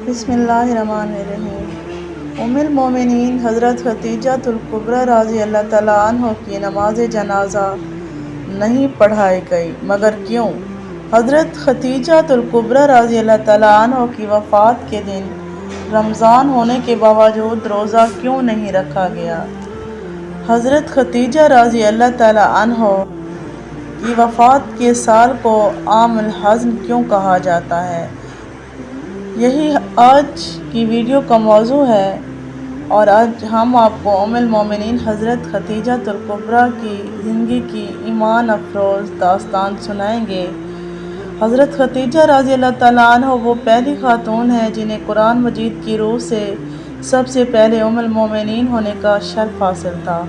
بسم اللہ الرحمن الرحیم۔ ام المومنین حضرت خدیجۃ الکبریٰ رضی اللہ تعالیٰ عنہ کی نماز جنازہ نہیں پڑھائی گئی، مگر کیوں؟ حضرت خدیجۃ الکبریٰ رضی اللہ تعالیٰ عنہ کی وفات کے دن رمضان ہونے کے باوجود روزہ کیوں نہیں رکھا گیا؟ حضرت خدیجہ رضی اللہ تعالیٰ عنہ کی وفات کے سال کو عام الحزن کیوں کہا جاتا ہے؟ یہی آج کی ویڈیو کا موضوع ہے، اور آج ہم آپ کو ام المومنین حضرت خدیجۃ الکبریٰ کی زندگی کی ایمان افروز داستان سنائیں گے۔ حضرت خدیجہ رضی اللہ تعالیٰ عنہ وہ پہلی خاتون ہیں جنہیں قرآن مجید کی روح سے سب سے پہلے ام المومنین ہونے کا شرف حاصل تھا۔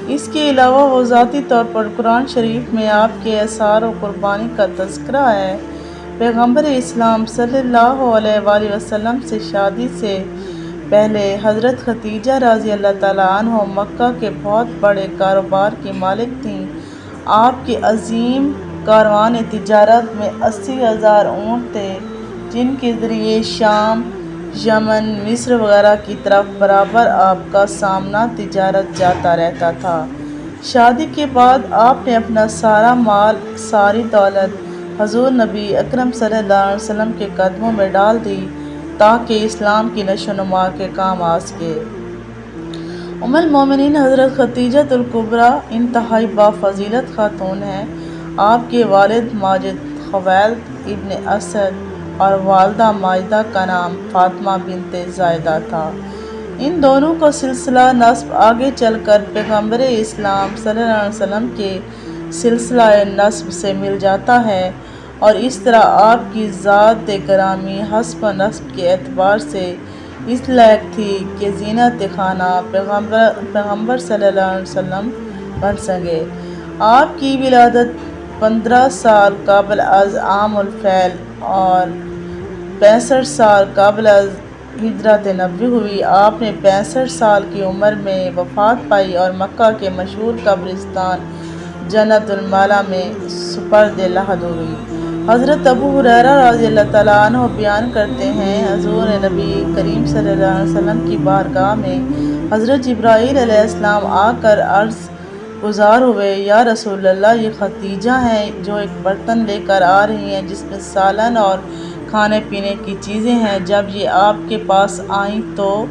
اس کے علاوہ وہ ذاتی طور پر قرآن شریف میں آپ کے اثار و قربانی کا تذکرہ ہے۔ پیغمبر اسلام صلی اللہ علیہ وآلہ وسلم سے شادی سے پہلے حضرت خدیجہ رضی اللہ تعالیٰ عنہ مکہ کے بہت بڑے کاروبار کی مالک تھیں۔ آپ کے عظیم کاروان تجارت میں 80,000 اونٹ تھے، جن کے ذریعے شام، یمن، مصر وغیرہ کی طرف برابر آپ کا سامنا تجارت جاتا رہتا تھا۔ شادی کے بعد آپ نے اپنا سارا مال، ساری دولت حضور نبی اکرم صلی اللہ علیہ وسلم کے قدموں میں ڈال دی تاکہ اسلام کی نشو و نما کے کام آ سکے۔ ام المومنین حضرت خدیجۃ الکبریٰ انتہائی بافضیلت خاتون ہیں۔ آپ کے والد ماجد خویلد ابن اسد اور والدہ ماجدہ کا نام فاطمہ بنت زائدہ تھا۔ ان دونوں کا سلسلہ نسب آگے چل کر پیغمبر اسلام صلی اللہ علیہ وسلم کے سلسلہ نسب سے مل جاتا ہے، اور اس طرح آپ کی ذات گرامی حسب نسب کے اعتبار سے اس لائق تھی کہ زینت خانہ پیغمبر صلی اللہ علیہ وسلم بن سکے۔ آپ کی ولادت 15 سال قبل از عام الفیل اور 65 سال قبل از ہجرت نبوی ہوئی۔ آپ نے 65 سال کی عمر میں وفات پائی اور مکہ کے مشہور قبرستان جنت المالا میں سپرد لحد ہوئی۔ حضرت ابو ہریرہ رضی اللہ تعالیٰ عنہ بیان کرتے ہیں، حضور نبی کریم صلی اللہ علیہ وسلم کی بارگاہ میں حضرت جبرائیل علیہ السلام آ کر عرض گزار ہوئے، یا رسول اللہ، یہ خدیجہ ہیں جو ایک برتن لے کر آ رہی ہیں جس میں سالن اور کھانے پینے کی چیزیں ہیں۔ جب یہ آپ کے پاس آئیں تو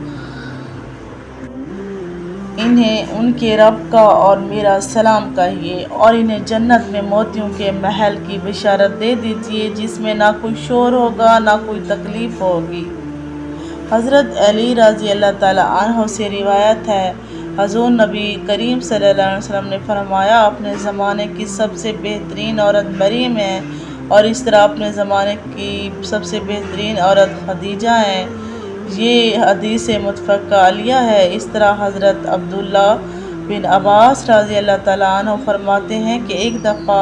انہیں ان کے رب کا اور میرا سلام کہیے، اور انہیں جنت میں موتیوں کے محل کی بشارت دے دیجیے جس میں نہ کوئی شور ہوگا نہ کوئی تکلیف ہوگی۔ حضرت علی رضی اللہ تعالیٰ عنہ سے روایت ہے، حضور نبی کریم صلی اللہ علیہ وسلم نے فرمایا، اپنے زمانے کی سب سے بہترین عورت مریم ہے، اور اس طرح اپنے زمانے کی سب سے بہترین عورت خدیجہ ہیں۔ یہ حدیث متفقہ علیہ ہے۔ اس طرح حضرت عبداللہ بن عباس رضی اللہ تعالیٰ عنہ فرماتے ہیں کہ ایک دفعہ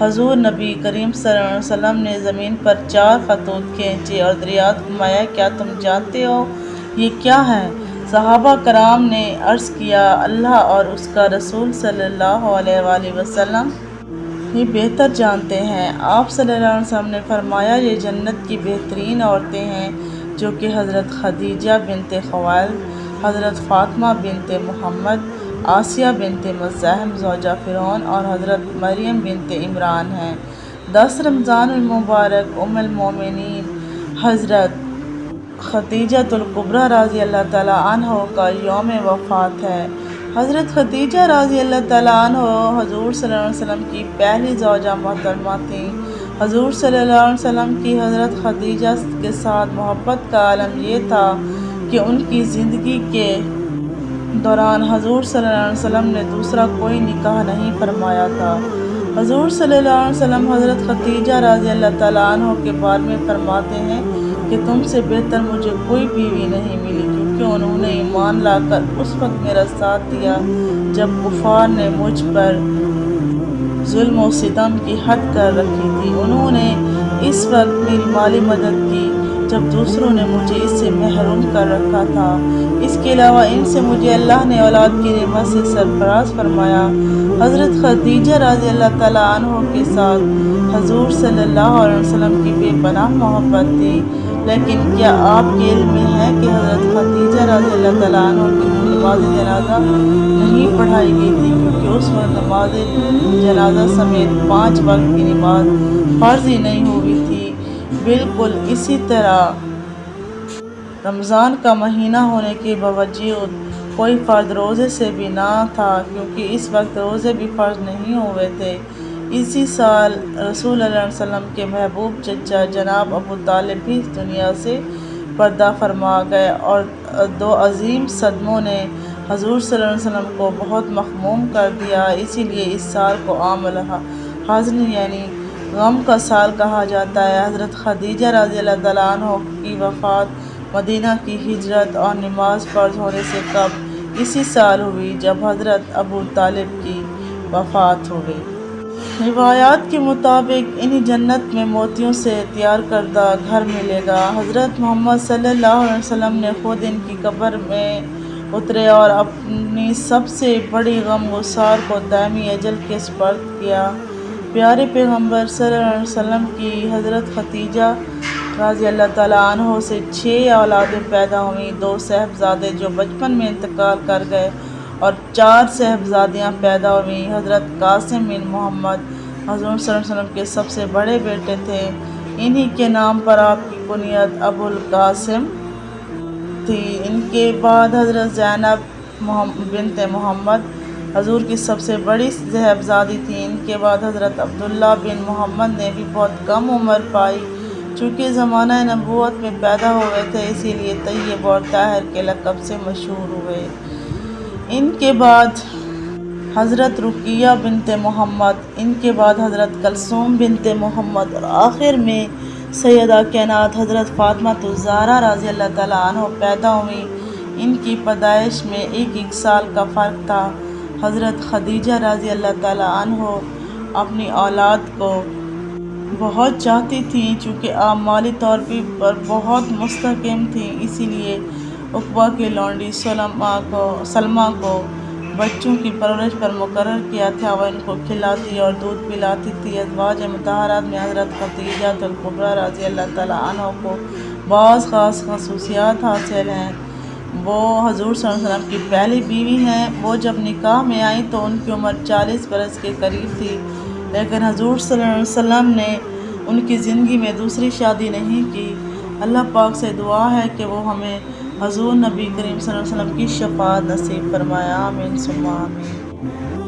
حضور نبی کریم صلی اللہ علیہ وسلم نے زمین پر 4 خطوط کھینچے اور دریافت فرمایا، کیا تم جانتے ہو یہ کیا ہے؟ صحابہ کرام نے عرض کیا، اللہ اور اس کا رسول صلی اللہ علیہ وآلہ وسلم ہی بہتر جانتے ہیں۔ آپ صلی اللہ علیہ وسلم نے فرمایا، یہ جنت کی بہترین عورتیں ہیں، جو کہ حضرت خدیجہ بنت خویلد، حضرت فاطمہ بنت محمد، آسیہ بنت مزاحم زوجہ فرعون اور حضرت مریم بنت عمران ہیں۔ 10 رمضان المبارک ام المومنین حضرت خدیجۃ الکبریٰ رضی اللہ تعالیٰ عنہ کا یوم وفات ہے۔ حضرت خدیجہ رضی اللہ تعالیٰ عنہ حضور صلی اللہ علیہ وسلم کی پہلی زوجہ محترمہ تھیں۔ حضور صلی اللہ علیہ وسلم کی حضرت خدیجہ کے ساتھ محبت کا عالم یہ تھا کہ ان کی زندگی کے دوران حضور صلی اللہ علیہ وسلم نے دوسرا کوئی نکاح نہیں فرمایا تھا۔ حضور صلی اللہ علیہ وسلم حضرت خدیجہ رضی اللہ تعالیٰ عنہ کے بارے میں فرماتے ہیں کہ تم سے بہتر مجھے کوئی بیوی نہیں ملی، کیونکہ انہوں نے ایمان لا کر اس وقت میرا ساتھ دیا جب کفار نے مجھ پر ظلم و ستم کی حد کر رکھی تھی۔ انہوں نے اس وقت میری مالی مدد کی جب دوسروں نے مجھے اس سے محروم کر رکھا تھا۔ اس کے علاوہ ان سے مجھے اللہ نے اولاد کی نعمت سے سرفراز فرمایا۔ حضرت خدیجہ رضی اللہ تعالیٰ عنہ کے ساتھ حضور صلی اللہ علیہ وسلم کی بے پناہ محبت تھی۔ لیکن کیا آپ کے علم میں ہے کہ حضرت خدیجہ رضی اللہ تعالیٰ عنہ کی نماز جنازہ نہیں پڑھائی گئی تھی کیونکہ اس وقت نماز جنازہ سمیت 5 وقت کی نماز فرض ہی نہیں ہوئی تھی۔ بالکل اسی طرح رمضان کا مہینہ ہونے کے باوجود کوئی فرد روزے سے بھی نہ تھا کیونکہ اس وقت روزے بھی فرض نہیں ہوئے تھے۔ اسی سال رسول اللہ علیہ وسلم کے محبوب چچا جناب ابو طالب بھی اس دنیا سے پردہ فرما گئے اور 2 عظیم صدموں نے حضور صلی اللہ علیہ وسلم کو بہت مغموم کر دیا۔ اسی لیے اس سال کو عام الحزن یعنی غم کا سال کہا جاتا ہے۔ حضرت خدیجہ رضی اللہ تعالیٰ عنہ کی وفات مدینہ کی ہجرت اور نماز فرض ہونے سے قبل اسی سال ہوئی جب حضرت ابو طالب کی وفات ہوئی۔ روایات کے مطابق انہیں جنت میں موتیوں سے تیار کردہ گھر ملے گا۔ حضرت محمد صلی اللہ علیہ وسلم نے خود ان کی قبر میں اترے اور اپنی سب سے بڑی غم گسار کو دائمی اجل کے سپرد کیا۔ پیارے پیغمبر صلی اللہ علیہ وسلم کی حضرت خدیجہ رضی اللہ تعالیٰ عنہ سے 6 اولادیں پیدا ہوئیں، 2 صاحبزادے جو بچپن میں انتقال کر گئے اور 4 صاحبزادیاں پیدا ہوئیں۔ حضرت قاسم بن محمد حضور صلی اللہ علیہ وسلم کے سب سے بڑے بیٹے تھے۔ انہی کے نام پر آپ کی کنیت ابو القاسم تھی۔ ان کے بعد حضرت زینب بنت محمد حضور کی سب سے بڑی صاحبزادی تھی۔ ان کے بعد حضرت عبداللہ بن محمد نے بھی بہت کم عمر پائی۔ چونکہ زمانہ نبوت میں پیدا ہوئے تھے اسی لیے طیب اور طاہر کے لقب سے مشہور ہوئے۔ ان کے بعد حضرت رقیہ بنت محمد، ان کے بعد حضرت کلثوم بنت محمد اور آخر میں سیدہ کائنات حضرت فاطمہ الزہرا رضی اللہ تعالیٰ عنہ پیدا ہوئیں۔ ان کی پیدائش میں 1 سال کا فرق تھا۔ حضرت خدیجہ رضی اللہ تعالیٰ عنہ اپنی اولاد کو بہت چاہتی تھیں چونکہ آپ مالی طور پر بہت مستحکم تھیں، اسی لیے عقبہ کی لونڈی سلمہ کو بچوں کی پرورش پر مقرر کیا تھا۔ وہ ان کو کھلاتی اور دودھ پلاتی تھی۔ ازواج مطہرات میں حضرت خدیجہ الکبریٰ رضی اللہ تعالیٰ عنہ کو بعض خاص خصوصیات حاصل ہیں۔ وہ حضور صلی اللہ علیہ وسلم کی پہلی بیوی ہیں۔ وہ جب نکاح میں آئیں تو ان کی عمر 40 برس کے قریب تھی، لیکن حضور صلی اللہ علیہ وسلم نے ان کی زندگی میں دوسری شادی نہیں کی۔ اللہ پاک سے دعا ہے کہ وہ ہمیں حضور نبی کریم صلی اللہ علیہ وسلم کی شفاعت نصیب فرمائے، آمین ثم آمین۔